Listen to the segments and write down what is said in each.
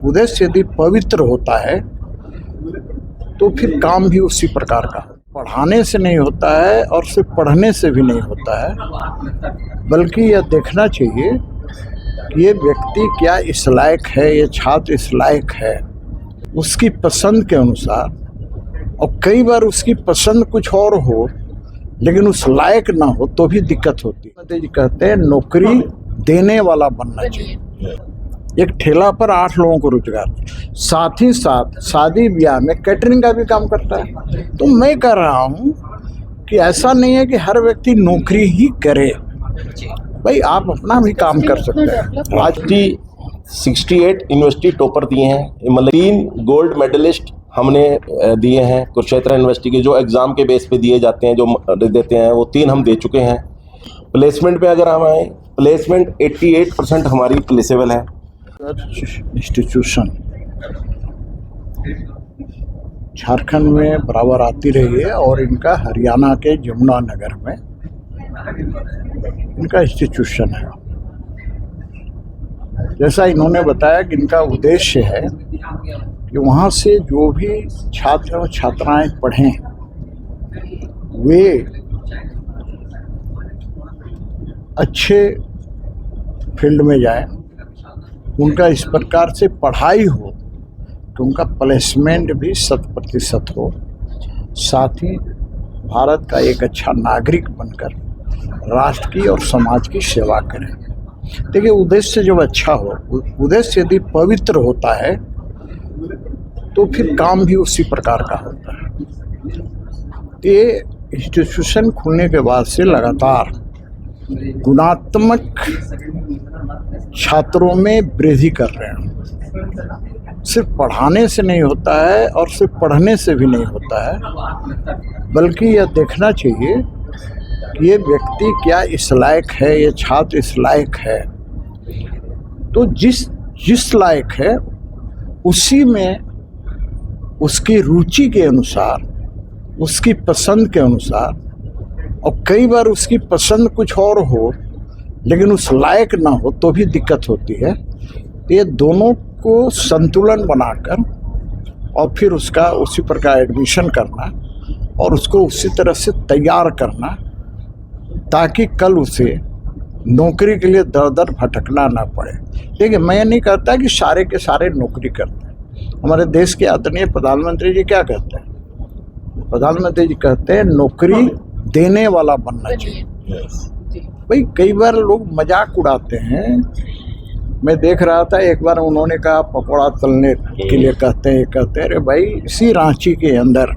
उद्देश्य यदि पवित्र होता है तो फिर काम भी उसी प्रकार का हो। पढ़ाने से नहीं होता है और सिर्फ पढ़ने से भी नहीं होता है, बल्कि यह देखना चाहिए कि ये व्यक्ति क्या इस लायक है, ये छात्र इस लायक है, उसकी पसंद के अनुसार। और कई बार उसकी पसंद कुछ और हो लेकिन उस लायक ना हो तो भी दिक्कत होती है। कहते हैं नौकरी देने वाला बनना चाहिए। एक ठेला पर 8 लोगों को रोजगार, साथ ही साथ शादी ब्याह में कैटरिंग का भी काम करता है। तो मैं कह रहा हूँ कि ऐसा नहीं है कि हर व्यक्ति नौकरी ही करे, भाई आप अपना भी काम कर सकते हैं। आज की 68 यूनिवर्सिटी टॉपर दिए हैं, मतलब 3 गोल्ड मेडलिस्ट हमने दिए हैं कुरुक्षेत्र यूनिवर्सिटी के, जो एग्ज़ाम के बेस पे दिए जाते हैं, जो देते हैं वो 3 हम दे चुके हैं। प्लेसमेंट पे अगर हम आए, प्लेसमेंट 88% हमारी प्लेसेबल है। इंस्टीट्यूशन झारखंड में बराबर आती रही है और इनका हरियाणा के यमुनानगर में इनका इंस्टीट्यूशन है। जैसा इन्होंने बताया कि इनका उद्देश्य है कि वहाँ से जो भी छात्र और छात्राएं पढ़ें वे अच्छे फील्ड में जाएं, उनका इस प्रकार से पढ़ाई हो कि उनका प्लेसमेंट भी 100% हो, साथ ही भारत का एक अच्छा नागरिक बनकर राष्ट्र की और समाज की सेवा करें। देखिए, उद्देश्य जब अच्छा हो, उद्देश्य यदि पवित्र होता है तो फिर काम भी उसी प्रकार का होता है। ये इंस्टीट्यूशन खुलने के बाद से लगातार गुणात्मक छात्रों में वृद्धि कर रहे हैं। सिर्फ पढ़ाने से नहीं होता है और सिर्फ पढ़ने से भी नहीं होता है, बल्कि यह देखना चाहिए कि ये व्यक्ति क्या इस लायक है, ये छात्र इस लायक है। तो जिस लायक है उसी में उसकी रुचि के अनुसार, उसकी पसंद के अनुसार, और कई बार उसकी पसंद कुछ और हो लेकिन उस लायक ना हो तो भी दिक्कत होती है। ये दोनों को संतुलन बनाकर और फिर उसका उसी प्रकार एडमिशन करना और उसको उसी तरह से तैयार करना ताकि कल उसे नौकरी के लिए दर दर भटकना ना पड़े। देखिए, मैं नहीं कहता कि सारे के सारे नौकरी करते हैं। हमारे देश के आदरणीय प्रधानमंत्री जी क्या कहते हैं? प्रधानमंत्री जी कहते हैं नौकरी देने वाला बनना चाहिए। भाई, कई बार लोग मजाक उड़ाते हैं। मैं देख रहा था, एक बार उन्होंने कहा पकौड़ा तलने के लिए कहते हैं अरे भाई, इसी रांची के अंदर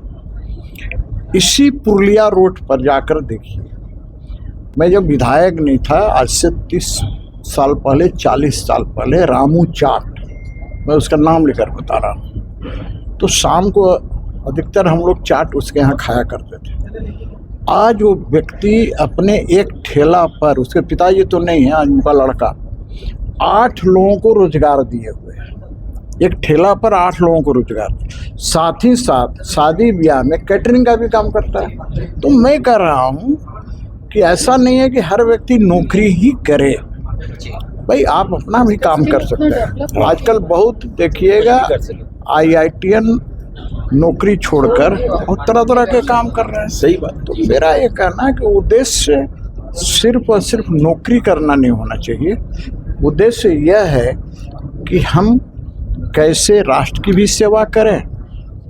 इसी पुरलिया रोड पर जाकर देखिए। मैं जब विधायक नहीं था, आज से 30 साल पहले, 40 साल पहले, रामू चाट, मैं उसका नाम लेकर बता रहा हूँ, तो शाम को अधिकतर हम लोग चाट उसके यहाँ खाया करते थे। आज वो व्यक्ति अपने एक ठेला पर, उसके पिताजी तो नहीं है, आज उनका लड़का 8 लोगों को रोजगार दिए हुए हैं। एक ठेला पर 8 लोगों को रोजगार, साथ ही साथ शादी ब्याह में कैटरिंग का भी काम करता है। तो मैं कह रहा हूँ कि ऐसा नहीं है कि हर व्यक्ति नौकरी ही करे, भाई आप अपना भी काम कर सकते हैं। आजकल बहुत देखिएगा IITian नौकरी छोड़कर और तरह तरह के काम कर रहे हैं। सही बात। तो मेरा ये कहना है कि उद्देश्य सिर्फ और सिर्फ नौकरी करना नहीं होना चाहिए। उद्देश्य यह है कि हम कैसे राष्ट्र की भी सेवा करें,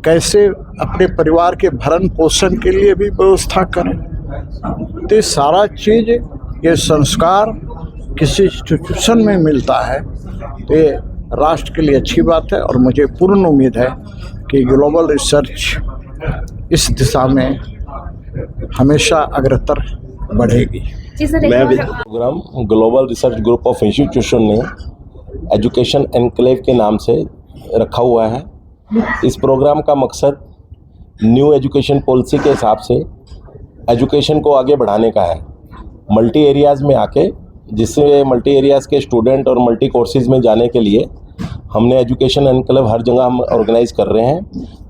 कैसे अपने परिवार के भरण पोषण के लिए भी व्यवस्था करें। तो सारा चीज़, ये संस्कार किसी इंस्टीट्यूशन में मिलता है तो ये राष्ट्र के लिए अच्छी बात है। और मुझे पूर्ण उम्मीद है कि ग्लोबल रिसर्च इस दिशा में हमेशा अग्रतर बढ़ेगी। मैं programme global research group of institution ने एजुकेशन एनक्लेव के नाम से रखा हुआ है। इस प्रोग्राम का मकसद न्यू एजुकेशन पॉलिसी के हिसाब से एजुकेशन को आगे बढ़ाने का है, मल्टी एरियाज़ में आके, जिससे मल्टी एरियाज़ के स्टूडेंट और मल्टी कोर्सेज़ में जाने के लिए हमने एजुकेशन एनक्लेव हर जगह हम ऑर्गेनाइज कर रहे हैं,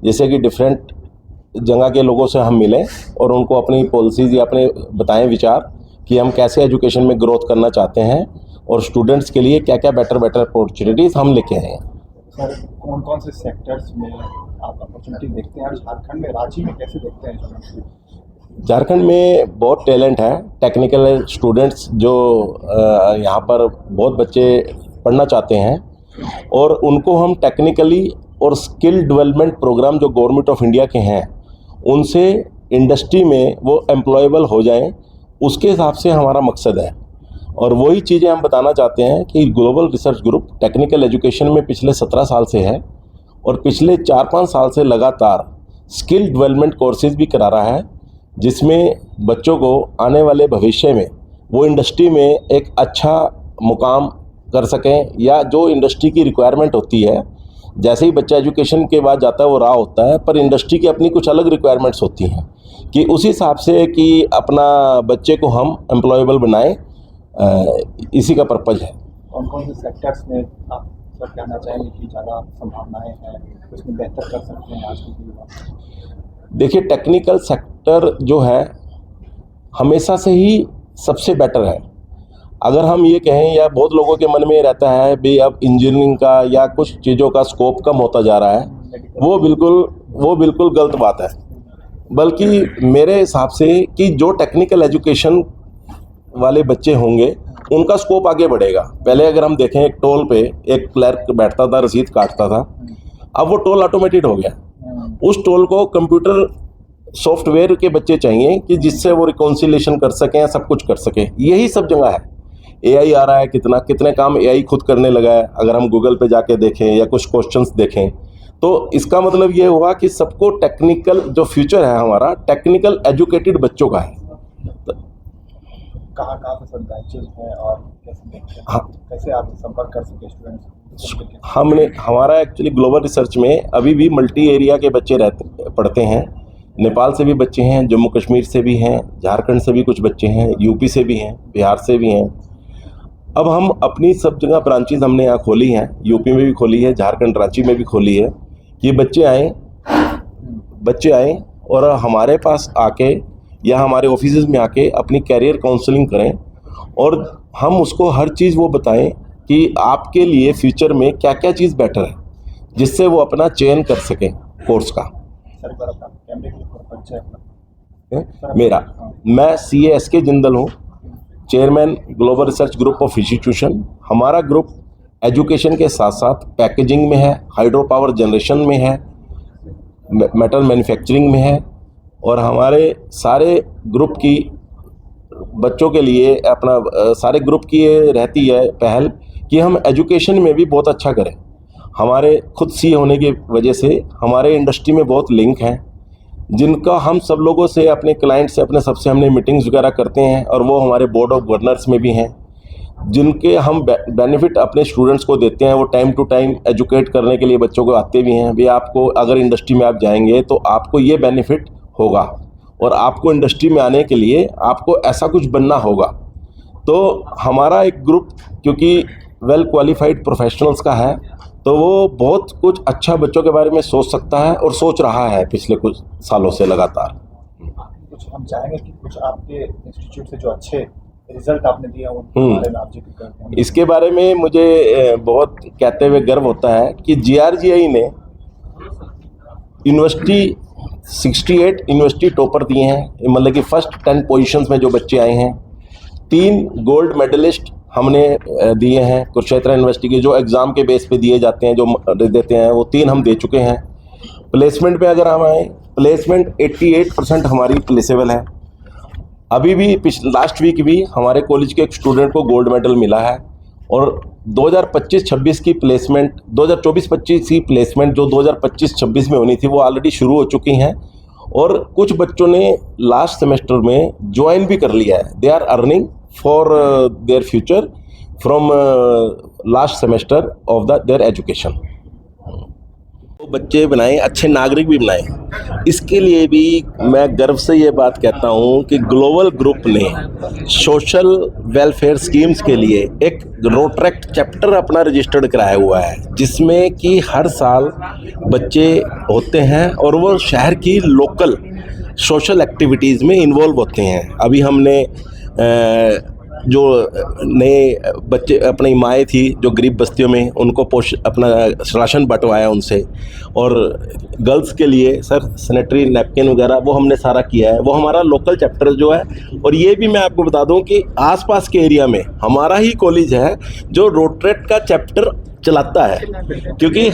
जैसे कि डिफरेंट जगह के लोगों से हम मिलें और उनको अपनी पॉलिसीज़ या अपने बताएं विचार कि हम कैसे एजुकेशन में ग्रोथ करना चाहते हैं और स्टूडेंट्स के लिए क्या क्या बेटर अपॉर्चुनिटीज़ हम लेके आए हैं। सर कौन कौन से सेक्टर्स में आप अपॉर्चुनिटी देखते हैं और झारखंड में रांची में कैसे देखते हैं स्टूडेंट्स? झारखंड में बहुत टैलेंट है, टेक्निकल स्टूडेंट्स जो यहाँ पर बहुत बच्चे पढ़ना चाहते हैं और उनको हम टेक्निकली और स्किल डेवलपमेंट प्रोग्राम जो गवर्नमेंट ऑफ इंडिया के हैं उनसे इंडस्ट्री में वो एम्प्लॉयबल हो जाएं, उसके हिसाब से हमारा मकसद है। और वही चीज़ें हम बताना चाहते हैं कि global research group technical education में पिछले 17 साल से है और पिछले 4-5 साल से लगातार स्किल डेवलपमेंट कोर्सेज भी करा रहा है, जिसमें बच्चों को आने वाले भविष्य में वो इंडस्ट्री में एक अच्छा मुकाम कर सकें, या जो इंडस्ट्री की रिक्वायरमेंट होती है। जैसे ही बच्चा एजुकेशन के बाद जाता है वो राह होता है, पर इंडस्ट्री की अपनी कुछ अलग रिक्वायरमेंट्स होती हैं कि उस हिसाब से कि अपना बच्चे को हम एम्प्लॉयबल बनाएं, इसी का पर्पज़ है। कौन कौन से सेक्टर्स में आप सर कहना चाहेंगे कि ज़्यादा संभावनाएं हैं, उसमें बेहतर कर सकते हैं आज के युवा? देखिए, टेक्निकल सेक्टर जो है हमेशा से ही सबसे बेटर है। अगर हम ये कहें, या बहुत लोगों के मन में रहता है भी अब इंजीनियरिंग का या कुछ चीज़ों का स्कोप कम होता जा रहा है, वो बिल्कुल गलत बात है। बल्कि मेरे हिसाब से कि जो टेक्निकल एजुकेशन वाले बच्चे होंगे उनका स्कोप आगे बढ़ेगा। पहले अगर हम देखें, एक टोल पे एक क्लर्क बैठता था, रसीद काटता था, अब वो टोल ऑटोमेटेड हो गया। उस टोल को कंप्यूटर सॉफ्टवेयर के बच्चे चाहिए कि जिससे वो रिकॉन्सिलेशन कर सकें, सब कुछ कर सकें। यही सब जगह है। एआई आ रहा है, कितने काम एआई खुद करने लगा है। अगर हम गूगल पे जाके देखें या कुछ क्वेश्चंस देखें तो इसका मतलब ये हुआ कि सबको टेक्निकल, जो फ्यूचर है हमारा टेक्निकल एजुकेटेड बच्चों का है। कहाँ पे सब बैचेज हैं और कैसे देखते हैं? हाँ, कैसे आप संपर्क कर सके स्टूडेंट्स? हमारा एक्चुअली ग्लोबल रिसर्च में अभी भी मल्टी एरिया के बच्चे पढ़ते हैं। नेपाल से भी बच्चे हैं, जम्मू कश्मीर से भी हैं, झारखंड से भी कुछ बच्चे हैं, यूपी से भी हैं, बिहार से भी हैं। अब हम अपनी सब जगह ब्रांचेज हमने यहाँ खोली हैं, यूपी में भी खोली है, झारखंड रांची में भी खोली है, कि बच्चे आएँ और हमारे पास आके या हमारे ऑफिस में आके अपनी कैरियर काउंसलिंग करें और हम उसको हर चीज़ वो बताएं कि आपके लिए फ्यूचर में क्या क्या चीज़ बेटर है, जिससे वो अपना चयन कर सकें कोर्स का। मैं CASK जिंदल हूँ, chairman global research group of institution. हमारा ग्रुप एजुकेशन के साथ साथ पैकेजिंग में है, हाइड्रो पावर जनरेशन में है, मेटल मैन्युफैक्चरिंग में है, और हमारे सारे ग्रुप की बच्चों के लिए सारे ग्रुप की ये रहती है पहल कि हम एजुकेशन में भी बहुत अच्छा करें। हमारे खुद सी होने की वजह से हमारे इंडस्ट्री में बहुत लिंक हैं, जिनका हम सब लोगों से, अपने क्लाइंट से, अपने सबसे हमने मीटिंग्स वगैरह करते हैं, और वो हमारे बोर्ड ऑफ गवर्नर्स में भी हैं, जिनके हम बेनिफिट अपने स्टूडेंट्स को देते हैं। वो टाइम टू टाइम एजुकेट करने के लिए बच्चों को आते भी हैं, भी आपको अगर इंडस्ट्री में आप जाएंगे तो आपको ये बेनिफिट होगा, और आपको इंडस्ट्री में आने के लिए आपको ऐसा कुछ बनना होगा। तो हमारा एक ग्रुप क्योंकि वेल क्वालिफाइड प्रोफेशनल्स का है, तो वो बहुत कुछ अच्छा बच्चों के बारे में सोच सकता है और सोच रहा है पिछले कुछ सालों से लगातार। कुछ हम चाहेंगे कि कुछ आपके इंस्टीट्यूट से जो अच्छे रिजल्ट आपने दिया उनके बारे में आप जिक्र करते हैं। इसके बारे में मुझे बहुत कहते हुए गर्व होता है कि GRGI ने यूनिवर्सिटी 68 यूनिवर्सिटी टॉपर दिए हैं, मतलब कि फर्स्ट 10 पोजीशंस में जो बच्चे आए हैं। 3 गोल्ड मेडलिस्ट हमने दिए हैं कुरुक्षेत्र यूनिवर्सिटी के, जो एग्ज़ाम के बेस पे दिए जाते हैं, जो देते हैं, वो 3 हम दे चुके हैं। प्लेसमेंट पे अगर हम आए, प्लेसमेंट 88% हमारी प्लेसेबल है। अभी भी लास्ट वीक भी हमारे कॉलेज के एक स्टूडेंट को गोल्ड मेडल मिला है, और 2025-26 की प्लेसमेंट, 2024-25 की प्लेसमेंट जो 2025-26 में होनी थी वो ऑलरेडी शुरू हो चुकी हैं, और कुछ बच्चों ने लास्ट सेमेस्टर में ज्वाइन भी कर लिया है। They are earning for their future from last semester of their education. बच्चे बनाएं, अच्छे नागरिक भी बनाएं। इसके लिए भी मैं गर्व से ये बात कहता हूँ कि ग्लोबल ग्रुप ने सोशल वेलफेयर स्कीम्स के लिए एक रोट्रैक्ट चैप्टर अपना रजिस्टर्ड कराया हुआ है, जिसमें कि हर साल बच्चे होते हैं और वो शहर की लोकल सोशल एक्टिविटीज़ में इन्वॉल्व होते हैं। अभी हमने जो नए बच्चे अपनी माएँ थी जो गरीब बस्तियों में, उनको अपना राशन बंटवाया उनसे। और गर्ल्स के लिए सर सैनिटरी नैपकिन वगैरह वो हमने सारा किया है, वो हमारा लोकल चैप्टर जो है। और ये भी मैं आपको बता दूं कि आसपास के एरिया में हमारा ही कॉलेज है जो रोटरेट का चैप्टर चलाता है, क्योंकि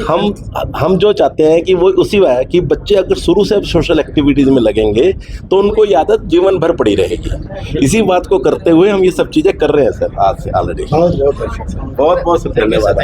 हम जो चाहते हैं कि वो उसी है कि बच्चे अगर शुरू से सोशल एक्टिविटीज़ में लगेंगे तो उनको ये आदत जीवन भर पड़ी रहेगी। इसी बात को करते हुए हम ये सब चीज़ें कर रहे हैं सर आज से ऑलरेडी। बहुत बहुत धन्यवाद।